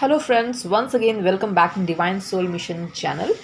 Hello friends, once again welcome back in divine soul mission channel.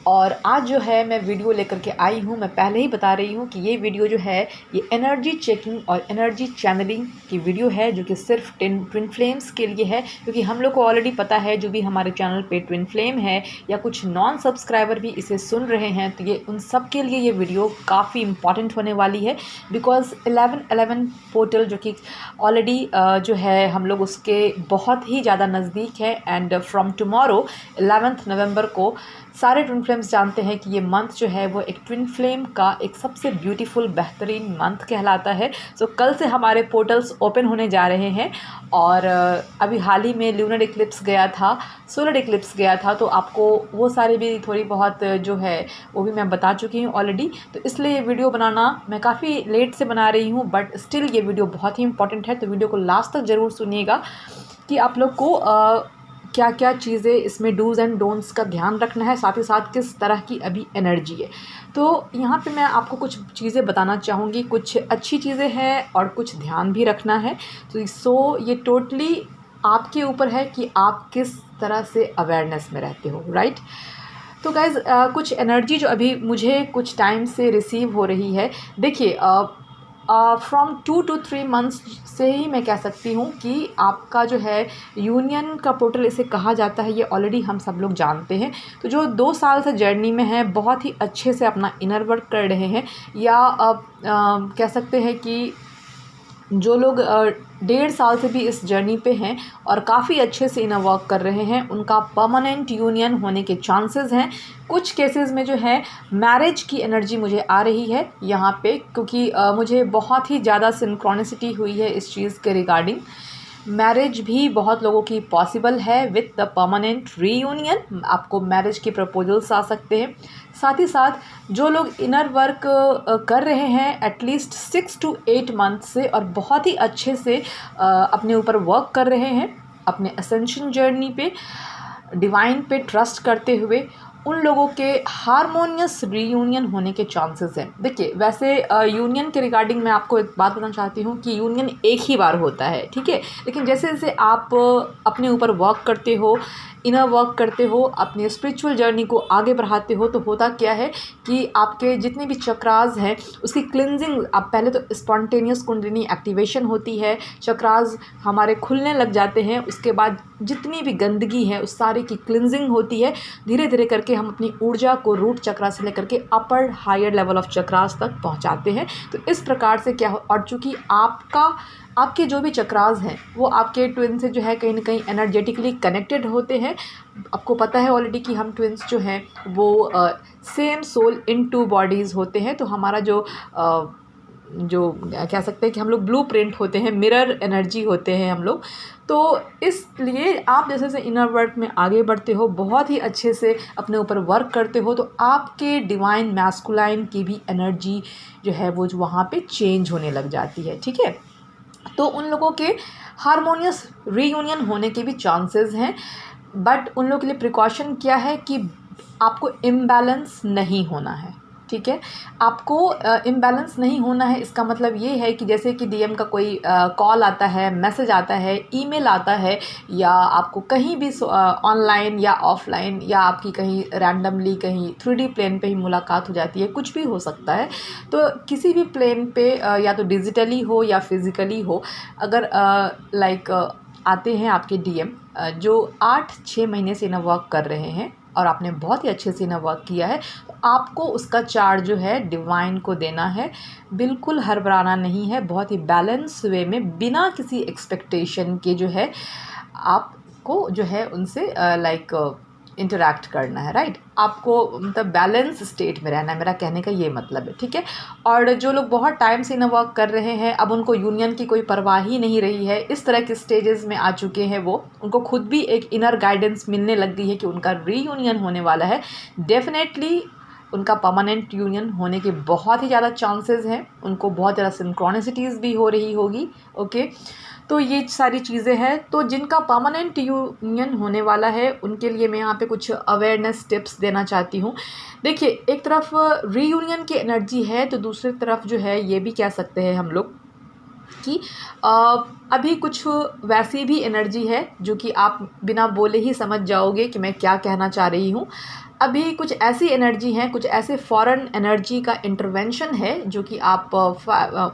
और आज जो है मैं वीडियो लेकर के आई हूँ। मैं पहले ही बता रही हूँ कि ये वीडियो जो है ये एनर्जी चेकिंग और एनर्जी चैनलिंग की वीडियो है, जो कि सिर्फ ट्विन फ्लेम्स के लिए है। क्योंकि हम लोग को ऑलरेडी पता है, जो भी हमारे चैनल पे ट्विन फ्लेम है या कुछ नॉन सब्सक्राइबर भी इसे सुन रहे हैं, तो ये उन सब के लिए ये वीडियो काफ़ी इंपॉर्टेंट होने वाली है। बिकॉज 11/11 पोर्टल जो कि ऑलरेडी जो है हम लोग उसके बहुत ही ज़्यादा नज़दीक है। एंड फ्रॉम टुमारो 11 नवंबर को सारे ट्विन फ्लेम्स जानते हैं कि ये मंथ जो है वो एक ट्विन फ्लेम का एक सबसे ब्यूटीफुल बेहतरीन मंथ कहलाता है। सो कल से हमारे पोर्टल्स ओपन होने जा रहे हैं। और अभी हाल ही में लूनर इक्लिप्स गया था, सोलर इक्लिप्स गया था, तो आपको वो सारे भी थोड़ी बहुत जो है वो भी मैं बता चुकी हूँ ऑलरेडी। तो इसलिए ये वीडियो बनाना मैं काफ़ी लेट से बना रही हूँ, बट स्टिल ये वीडियो बहुत ही इंपॉर्टेंट है। तो वीडियो को लास्ट तक ज़रूर सुनिएगा कि आप लोग को क्या क्या चीज़ें इसमें डूज़ एंड डोंट्स का ध्यान रखना है, साथ ही साथ किस तरह की अभी एनर्जी है। तो यहाँ पे मैं आपको कुछ चीज़ें बताना चाहूँगी, कुछ अच्छी चीज़ें हैं और कुछ ध्यान भी रखना है। तो ये टोटली आपके ऊपर है कि आप किस तरह से अवेयरनेस में रहते हो, राइट। तो गाइज़ कुछ एनर्जी जो अभी मुझे कुछ टाइम से रिसीव हो रही है, देखिए फ्रॉम 2 to 3 months से ही मैं कह सकती हूँ कि आपका जो है यूनियन का पोर्टल इसे कहा जाता है, ये ऑलरेडी हम सब लोग जानते हैं। तो जो 2 साल से जर्नी में है, बहुत ही अच्छे से अपना इनर वर्क कर रहे हैं, या कह सकते हैं कि जो लोग 1.5 साल से भी इस जर्नी पे हैं और काफ़ी अच्छे से इनर वर्क कर रहे हैं, उनका परमानेंट यूनियन होने के चांसेस हैं। कुछ केसेस में जो है मैरिज की एनर्जी मुझे आ रही है यहाँ पे, क्योंकि मुझे बहुत ही ज़्यादा सिंक्रोनिसिटी हुई है इस चीज़ के रिगार्डिंग। मैरिज भी बहुत लोगों की पॉसिबल है विथ द परमानेंट रीयूनियन। आपको मैरिज के प्रपोजल्स आ सकते हैं। साथ ही साथ जो लोग इनर वर्क कर रहे हैं एटलीस्ट 6 to 8 मंथ से, और बहुत ही अच्छे से अपने ऊपर वर्क कर रहे हैं, अपने असेंशन जर्नी पे डिवाइन पे ट्रस्ट करते हुए, उन लोगों के हारमोनियस रीयूनियन होने के चांसेस हैं। देखिए, वैसे यूनियन के रिगार्डिंग मैं आपको एक बात बताना चाहती हूँ कि यूनियन एक ही बार होता है, ठीक है। लेकिन जैसे जैसे आप अपने ऊपर वर्क करते हो, इनर वर्क करते हो, अपनी स्पिरिचुअल जर्नी को आगे बढ़ाते हो, तो होता क्या है कि आपके जितने भी चक्रास हैं उसकी क्लिनजिंग, आप पहले तो स्पॉन्टेनियस कुंडलिनी एक्टिवेशन होती है, चक्रास हमारे खुलने लग जाते हैं। उसके बाद जितनी भी गंदगी है उस सारे की क्लिनजिंग होती है। धीरे धीरे करके हम अपनी ऊर्जा को रूट चक्रा से लेकर के अपर हायर लेवल ऑफ चक्रास तक पहुंचाते हैं। तो इस प्रकार से क्या हो, और चूँकि आपके जो भी चक्रास हैं वो आपके ट्विन से जो है कहीं ना कहीं एनर्जेटिकली कनेक्टेड होते हैं। आपको पता है ऑलरेडी कि हम ट्विन्स जो हैं वो सेम सोल इन 2 बॉडीज़ होते हैं। तो हमारा जो कह सकते हैं कि हम लोग ब्लूप्रिंट होते हैं, मिरर एनर्जी होते हैं हम लोग। तो इसलिए आप जैसे जैसे इनर वर्क में आगे बढ़ते हो, बहुत ही अच्छे से अपने ऊपर वर्क करते हो, तो आपके डिवाइन मैस्कुलाइन की भी एनर्जी जो है वो जो वहाँ पे चेंज होने लग जाती है, ठीक है। तो उन लोगों के हारमोनियस रीयूनियन होने के भी चांसेस हैं। बट उन लोगों के लिए प्रिकॉशन क्या है कि आपको इम्बैलेंस नहीं होना है, ठीक है। आपको इम्बैलेंस नहीं होना है, इसका मतलब ये है कि जैसे कि डीएम का कोई कॉल आता है, मैसेज आता है, ईमेल आता है, या आपको कहीं भी ऑनलाइन या ऑफलाइन, या आपकी कहीं रैंडमली कहीं 3D प्लेन पे ही मुलाकात हो जाती है, कुछ भी हो सकता है। तो किसी भी प्लेन पे या तो डिजिटली हो या फिज़िकली हो, अगर आते हैं आपके डीएम जो 8-6 महीने से इनर वर्क कर रहे हैं और आपने बहुत ही अच्छे से इनर वर्क किया है, तो आपको उसका चार्ज जो है डिवाइन को देना है। बिल्कुल हड़बड़ाना नहीं है, बहुत ही बैलेंस वे में, बिना किसी एक्सपेक्टेशन के जो है आपको जो है उनसे इंटरैक्ट करना है, राइट। आपको मतलब बैलेंस स्टेट में रहना है, मेरा कहने का ये मतलब है, ठीक है। और जो लोग बहुत टाइम से इनर वर्क कर रहे हैं, अब उनको यूनियन की कोई परवाह ही नहीं रही है, इस तरह के स्टेजेस में आ चुके हैं वो, उनको खुद भी एक इनर गाइडेंस मिलने लग गई है कि उनका रीयूनियन होने वाला है। डेफिनेटली उनका परमानेंट यूनियन होने के बहुत ही ज़्यादा चांसेस हैं, उनको बहुत ज़्यादा सिंक्रोनिसिटीज़ भी हो रही होगी, ओके। तो ये सारी चीज़ें हैं। तो जिनका परमानेंट यूनियन होने वाला है उनके लिए मैं यहाँ पे कुछ अवेयरनेस टिप्स देना चाहती हूँ। देखिए, एक तरफ रीयूनियन की एनर्जी है, तो दूसरी तरफ जो है ये भी कह सकते हैं हम लोग कि अभी कुछ वैसी भी एनर्जी है जो कि आप बिना बोले ही समझ जाओगे कि मैं क्या कहना चाह रही हूँ। अभी कुछ ऐसी एनर्जी हैं, कुछ ऐसे फॉरेन एनर्जी का इंटरवेंशन है जो कि आप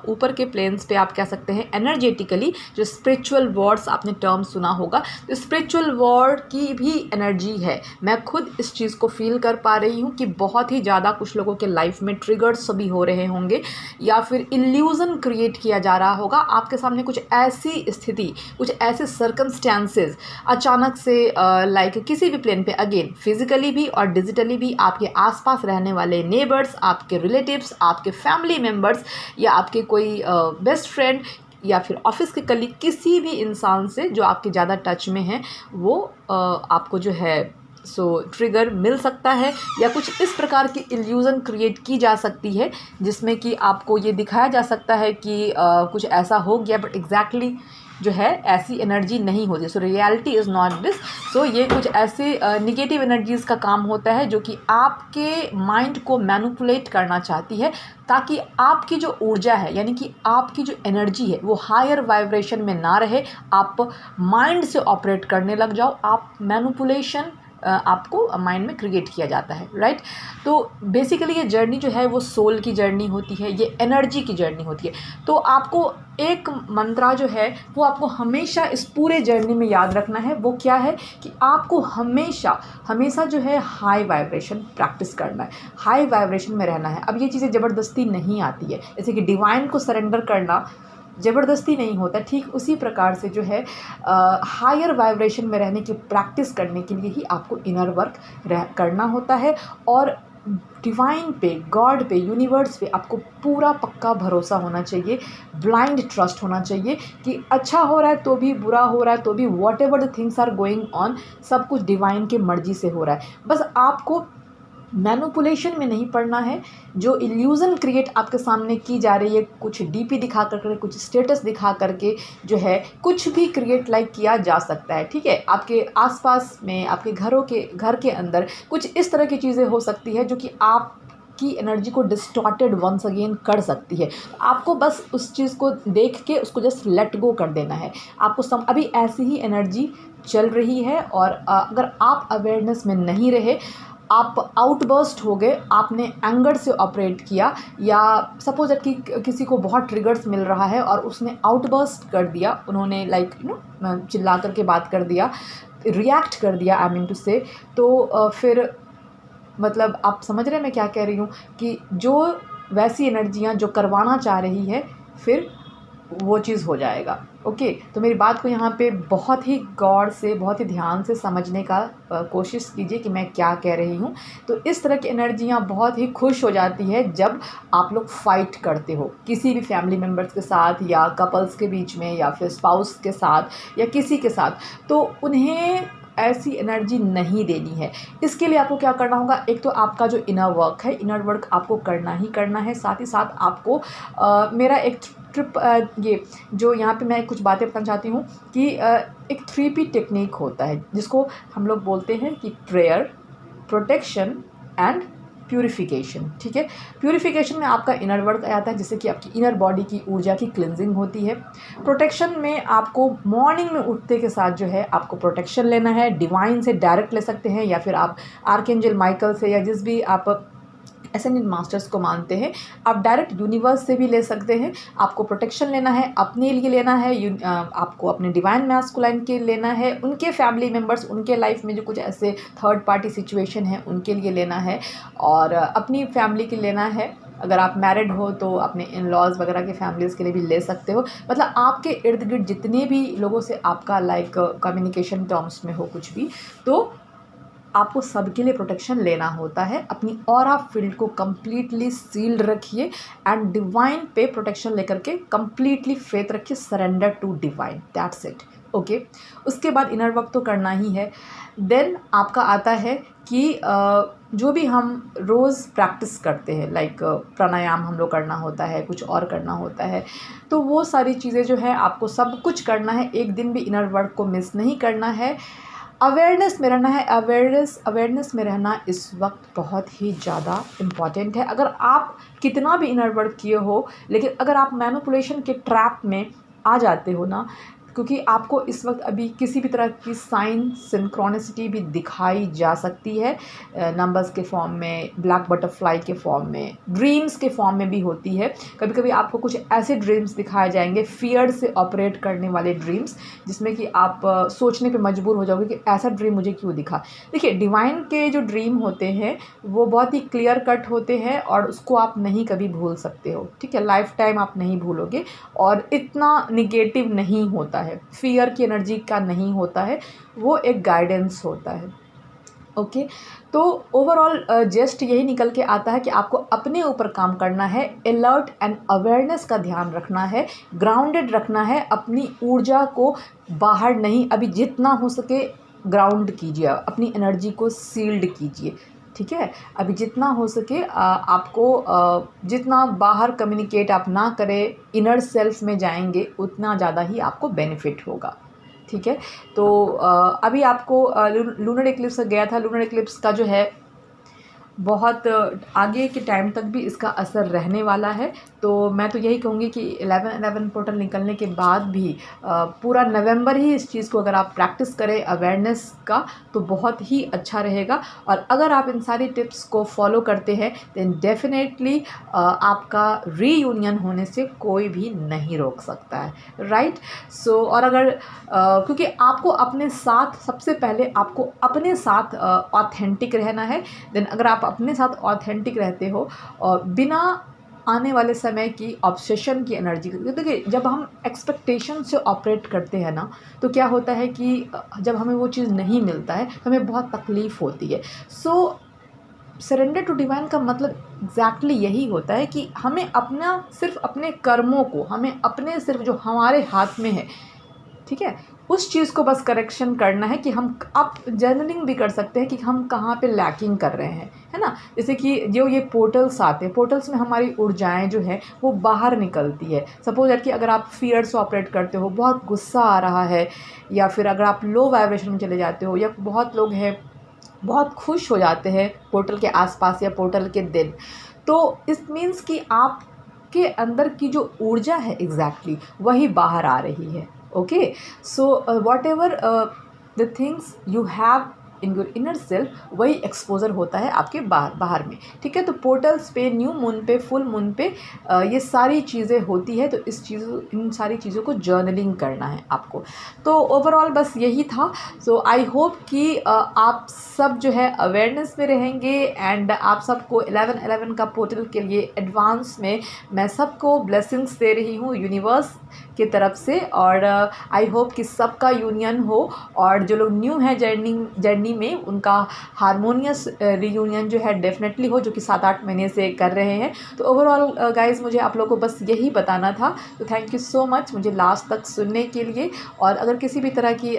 ऊपर के प्लेन्स पे आप कह सकते हैं एनर्जेटिकली, जो स्पिरिचुअल वॉर्ड्स आपने टर्म सुना होगा, तो स्पिरिचुअल वॉर्ड की भी एनर्जी है। मैं खुद इस चीज़ को फील कर पा रही हूँ कि बहुत ही ज़्यादा कुछ लोगों के लाइफ में ट्रिगर्स भी हो रहे होंगे या फिर इल्यूज़न क्रिएट किया जा रहा होगा। आपके सामने कुछ ऐसी स्थिति, कुछ ऐसे सर्कमस्टेंसेस अचानक से लाइक किसी भी प्लेन पे, अगेन फिजिकली भी और डिजिटली भी, आपके आसपास रहने वाले नेबर्स, आपके रिलेटिव्स, आपके फैमिली मेम्बर्स या आपके कोई बेस्ट फ्रेंड या फिर ऑफिस के कलीग, किसी भी इंसान से जो आपके ज़्यादा टच में है वो आपको जो है ट्रिगर मिल सकता है या कुछ इस प्रकार की इल्यूज़न क्रिएट की जा सकती है जिसमें कि आपको ये दिखाया जा सकता है कि कुछ ऐसा हो गया, बट एग्जैक्टली जो है ऐसी एनर्जी नहीं होती। So reality is not this. So ये कुछ ऐसे निगेटिव एनर्जीज़ का काम होता है जो कि आपके माइंड को मैनिपुलेट करना चाहती है ताकि आपकी जो ऊर्जा है, यानी कि आपकी जो एनर्जी है, वो हायर वाइब्रेशन में ना रहे, आप माइंड से ऑपरेट करने लग जाओ, आप मैनिपुलेशन आपको माइंड में क्रिएट किया जाता है, राइट। तो बेसिकली ये जर्नी जो है वो सोल की जर्नी होती है, ये एनर्जी की जर्नी होती है। तो आपको एक मंत्रा जो है वो आपको हमेशा इस पूरे जर्नी में याद रखना है। वो क्या है कि आपको हमेशा हमेशा जो है हाई वाइब्रेशन प्रैक्टिस करना है, हाई वाइब्रेशन में रहना है। अब ये चीज़ें ज़बरदस्ती नहीं आती है, जैसे कि डिवाइन को सरेंडर करना ज़बरदस्ती नहीं होता, ठीक उसी प्रकार से जो है हायर वाइब्रेशन में रहने की प्रैक्टिस करने के लिए ही आपको इनर वर्क करना होता है। और डिवाइन पे, गॉड पे, यूनिवर्स पे आपको पूरा पक्का भरोसा होना चाहिए, ब्लाइंड ट्रस्ट होना चाहिए कि अच्छा हो रहा है तो भी, बुरा हो रहा है तो भी, whatever the things are going on, सब कुछ डिवाइन के मर्जी से हो रहा है। बस आपको मैनिपुलेशन में नहीं पड़ना है। जो इल्यूज़न क्रिएट आपके सामने की जा रही है, कुछ डीपी दिखा करके, कुछ स्टेटस दिखा करके जो है कुछ भी क्रिएट लाइक किया जा सकता है, ठीक है। आपके आसपास में, आपके घर के अंदर कुछ इस तरह की चीज़ें हो सकती है जो कि आप की एनर्जी को डिस्टॉर्टेड वंस अगेन कर सकती है। आपको बस उस चीज़ को देख के उसको जस्ट लेट गो कर देना है। आपको अभी ऐसी ही एनर्जी चल रही है और अगर आप अवेयरनेस में नहीं रहे, आप आउटबर्स्ट हो गए, आपने एंगर से ऑपरेट किया, या सपोज कि किसी को बहुत ट्रिगर्स मिल रहा है और उसने आउटबर्स्ट कर दिया, उन्होंने लाइक चिल्ला करके बात कर दिया, रिएक्ट कर दिया, आई मीन टू से, तो फिर मतलब आप समझ रहे हैं मैं क्या कह रही हूँ कि जो वैसी एनर्जियाँ जो करवाना चाह रही है, फिर वो चीज़ हो जाएगा। ओके, तो मेरी बात को यहाँ पे बहुत ही गौर से, बहुत ही ध्यान से समझने का कोशिश कीजिए कि मैं क्या कह रही हूँ। तो इस तरह की एनर्जियाँ बहुत ही खुश हो जाती है जब आप लोग फाइट करते हो किसी भी फैमिली मेम्बर्स के साथ या कपल्स के बीच में या फिर स्पाउस के साथ या किसी के साथ, तो उन्हें ऐसी एनर्जी नहीं देनी है। इसके लिए आपको क्या करना होगा, एक तो आपका जो इनर वर्क है, इनर वर्क आपको करना ही करना है। साथ ही साथ आपको मेरा एक ट्रिप ये जो यहाँ पे मैं कुछ बातें बताना चाहती हूँ कि एक 3P टेक्निक होता है जिसको हम लोग बोलते हैं कि प्रेयर, प्रोटेक्शन एंड प्यूरिफिकेशन, ठीक है। प्यूरिफिकेशन में आपका इनर वर्क आता है जिससे कि आपकी इनर बॉडी की ऊर्जा की क्लिनजिंग होती है। प्रोटेक्शन में आपको मॉर्निंग में उठते के साथ जो है आपको प्रोटेक्शन लेना है, डिवाइन से डायरेक्ट ले सकते हैं या फिर आप आर्कएंजल माइकल से या जिस भी आप एसेंडेंट मास्टर्स को मानते हैं, आप डायरेक्ट यूनिवर्स से भी ले सकते हैं। आपको प्रोटेक्शन लेना है, अपने लिए लेना है, आपको अपने डिवाइन मैस्कुलाइन के लेना है, उनके फैमिली मेम्बर्स, उनके लाइफ में जो कुछ ऐसे थर्ड पार्टी सिचुएशन है उनके लिए लेना है, और अपनी फैमिली के लेना है। अगर आप मैरिड हो तो अपने इन लॉज वगैरह के फैमिलीज़ के लिए भी ले सकते हो। मतलब आपके इर्द गिर्द जितने भी लोगों से आपका लाइक कम्युनिकेशन टर्म्स में हो कुछ भी, तो आपको सबके लिए प्रोटेक्शन लेना होता है। अपनी ऑरा फील्ड को कम्प्लीटली सील्ड रखिए एंड डिवाइन पे प्रोटेक्शन लेकर के कम्प्लीटली फेथ रखिए, surrender to divine, that's it. Okay, उसके बाद इनर वर्क तो करना ही है। देन आपका आता है कि जो भी हम रोज़ प्रैक्टिस करते हैं, लाइक प्राणायाम हम लोग करना होता है, कुछ और करना होता है, तो वो सारी चीज़ें जो है आपको सब कुछ करना है, एक दिन भी इनर वर्क को मिस नहीं करना है। अवेयरनेस में रहना है। अवेयरनेस में रहना इस वक्त बहुत ही ज़्यादा इम्पॉर्टेंट है। अगर आप कितना भी इनर वर्क किए हो, लेकिन अगर आप मैनिपुलेशन के ट्रैप में आ जाते हो ना, क्योंकि आपको इस वक्त अभी किसी भी तरह की साइन सिंक्रोनिसिटी भी दिखाई जा सकती है, नंबर्स के फॉर्म में, ब्लैक बटरफ्लाई के फॉर्म में, ड्रीम्स के फॉर्म में भी होती है। कभी कभी आपको कुछ ऐसे ड्रीम्स दिखाए जाएंगे, फियर से ऑपरेट करने वाले ड्रीम्स, जिसमें कि आप सोचने पे मजबूर हो जाओगे कि ऐसा ड्रीम मुझे क्यों दिखा। देखिए, डिवाइन के जो ड्रीम होते हैं वो बहुत ही क्लियर कट होते हैं और उसको आप नहीं कभी भूल सकते हो, ठीक है, लाइफ टाइम आप नहीं भूलोगे, और इतना निगेटिव नहीं होता है, फियर की एनर्जी का नहीं होता है, वो एक गाइडेंस होता है। ओके, तो ओवरऑल जस्ट यही निकल के आता है कि आपको अपने ऊपर काम करना है, अलर्ट एंड अवेयरनेस का ध्यान रखना है, ग्राउंडेड रखना है, अपनी ऊर्जा को बाहर नहीं, अभी जितना हो सके ग्राउंड कीजिए, अपनी एनर्जी को सील्ड कीजिए, ठीक है। अभी जितना हो सके आपको जितना बाहर कम्युनिकेट आप ना करें, इनर सेल्फ में जाएंगे, उतना ज़्यादा ही आपको बेनिफिट होगा, ठीक है। तो अभी आपको लूनर इक्लिप्स गया था, लूनर इक्लिप्स का जो है बहुत आगे के टाइम तक भी इसका असर रहने वाला है। तो मैं तो यही कहूँगी कि 11/11 पोर्टल निकलने के बाद भी पूरा नवंबर ही इस चीज़ को अगर आप प्रैक्टिस करें अवेयरनेस का, तो बहुत ही अच्छा रहेगा। और अगर आप इन सारी टिप्स को फॉलो करते हैं देन डेफिनेटली आपका रीयूनियन होने से कोई भी नहीं रोक सकता है, राइट। सो और अगर क्योंकि आपको अपने साथ, सबसे पहले आपको अपने साथ ऑथेंटिक रहना है। देन अगर आप अपने साथ ऑथेंटिक रहते हो और बिना आने वाले समय की ऑब्सेशन की एनर्जी, देखिए जब हम एक्सपेक्टेशन से ऑपरेट करते हैं ना, तो क्या होता है कि जब हमें वो चीज़ नहीं मिलता है तो हमें बहुत तकलीफ़ होती है। सो सरेंडर टू डिवाइन का मतलब एग्जैक्टली यही होता है कि हमें अपना, सिर्फ अपने कर्मों को, हमें अपने सिर्फ जो हमारे हाथ में है, ठीक है, उस चीज़ को बस करेक्शन करना है कि हम, आप जर्नलिंग भी कर सकते हैं कि हम कहाँ पे लैकिंग कर रहे हैं, है ना। जैसे कि जो ये पोर्टल्स आते हैं, पोर्टल्स में हमारी ऊर्जाएं जो है वो बाहर निकलती है। सपोज दैट कि अगर आप फियर से ऑपरेट करते हो, बहुत गुस्सा आ रहा है, या फिर अगर आप लो वाइब्रेशन में चले जाते हो, या बहुत लोग हैं बहुत खुश हो जाते हैं पोर्टल के आसपास या पोर्टल के दिन, तो इस मीन्स कि आप के अंदर की जो ऊर्जा है एग्जैक्टली वही बाहर आ रही है। Okay, so what ever the things you have in your inner self, वही एक्सपोजर होता है आपके बाहर में, ठीक है। तो पोर्टल्स पे, न्यू मून पे, फुल मून पे ये सारी चीज़ें होती है। तो इन सारी चीज़ों को जर्नलिंग करना है आपको। तो ओवरऑल बस यही था। सो आई होप कि आप सब जो है अवेयरनेस में रहेंगे, एंड आप सबको 11/11 का पोर्टल के लिए एडवांस में मैं सबको ब्लेसिंग्स दे रही हूँ यूनिवर्स की तरफ से। और आई होप कि सबका यूनियन हो, और जो लोग न्यू हैं जर्नी में, उनका हारमोनियस रीयूनियन जो है डेफिनेटली हो, जो कि 7-8 महीने से कर रहे हैं। तो ओवरऑल गाइज, मुझे आप लोगों को बस यही बताना था। तो थैंक यू सो मच मुझे लास्ट तक सुनने के लिए। और अगर किसी भी तरह की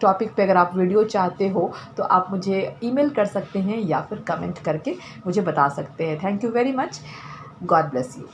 टॉपिक पे अगर आप वीडियो चाहते हो तो आप मुझे ईमेल कर सकते हैं या फिर कमेंट करके मुझे बता सकते हैं। Thank you very much. God bless you.